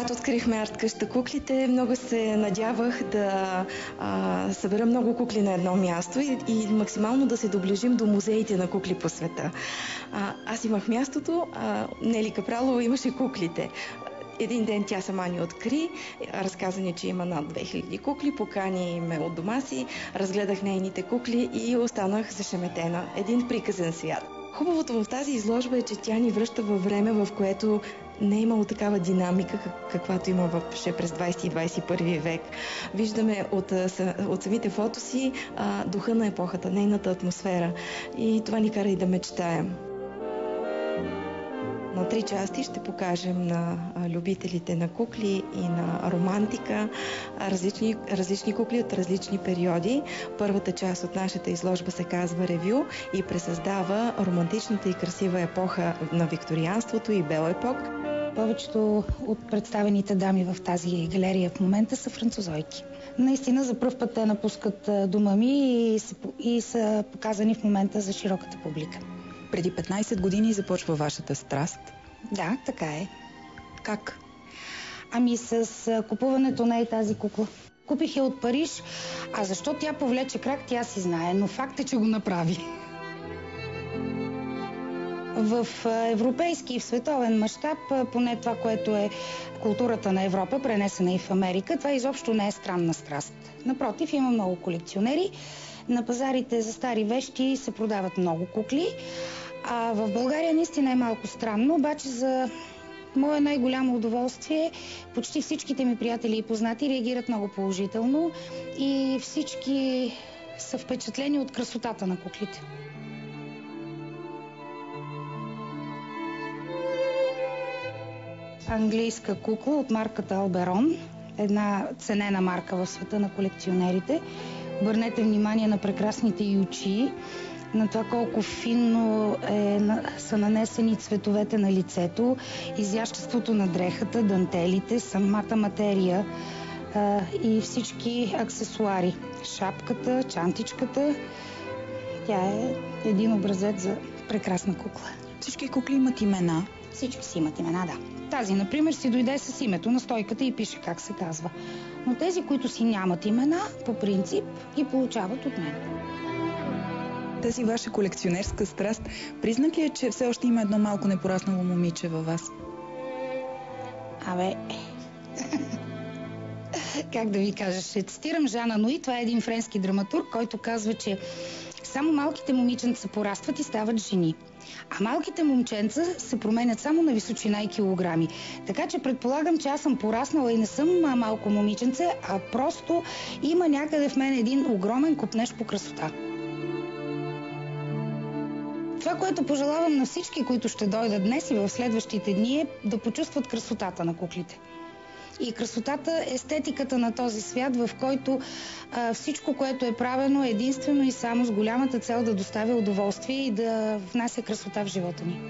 Когато открихме арт къща куклите, много се надявах да събера много кукли на едно място и максимално да се доближим до музеите на кукли по света. Аз имах мястото, Нели Капралова имаше куклите. Един ден тя сама ни откри, разказа ни, че има над 2000 кукли, покани ме от дома си, разгледах нейните кукли и останах зашеметена. Един приказен свят. Хубавото в тази изложба е, че тя ни връща във време, в което не е имало такава динамика, каквато има въобще през 20 и 21 век. Виждаме от самите фотоси духа на епохата, нейната атмосфера и това ни кара и да мечтаем. На 3 части ще покажем на любителите на кукли и на романтика различни кукли от различни периоди. Първата част от нашата изложба се казва Ревю и пресъздава романтичната и красива епоха на викторианството и Бел епок. Повечето от представените дами в тази галерия в момента са французойки. Наистина за пръв път те напускат дома ми и са показани в момента за широката публика. Преди 15 години започва вашата страст. Да, така е. Как? Ами с купуването на тази кукла. Купих я от Париж, а защо тя повлече крак, тя си знае, но факт е, че го направи. В европейски и в световен мащаб, поне това, което е културата на Европа, пренесена и в Америка, това изобщо не е странна страст. Напротив, има много колекционери. На пазарите за стари вещи се продават много кукли, а в България наистина е малко странно, обаче за мое най-голямо удоволствие почти всичките ми приятели и познати реагират много положително и всички са впечатлени от красотата на куклите. Английска кукла от марката Алберон, една ценена марка в света на колекционерите. Обърнете внимание на прекрасните й очи, на това колко финно са нанесени цветовете на лицето, изяществото на дрехата, дантелите, самата материя и всички аксесуари. Шапката, чантичката. Тя е един образец за прекрасна кукла. Всички кукли имат имена. Всички си имат имена, да. Тази, например, си дойде с името на стойката и пише как се казва. Но тези, които си нямат имена, по принцип ги получават от мен. Тази ваша колекционерска страст, признак ли е, че все още има едно малко непораснало момиче във вас? Абе, как да ви кажа, ще цитирам Жана Нуи, това е един френски драматург, който казва, че само малките момиченца порастват и стават жени. А малките момченца се променят само на височина и килограми. Така че предполагам, че аз съм пораснала и не съм малко момиченце, а просто има някъде в мен един огромен копнеж по красота. Това, което пожелавам на всички, които ще дойдат днес и в следващите дни, е да почувстват красотата на куклите. И красотата, естетиката на този свят, в който всичко, което е правено, е единствено и само с голямата цел да доставя удоволствие и да внася красота в живота ни.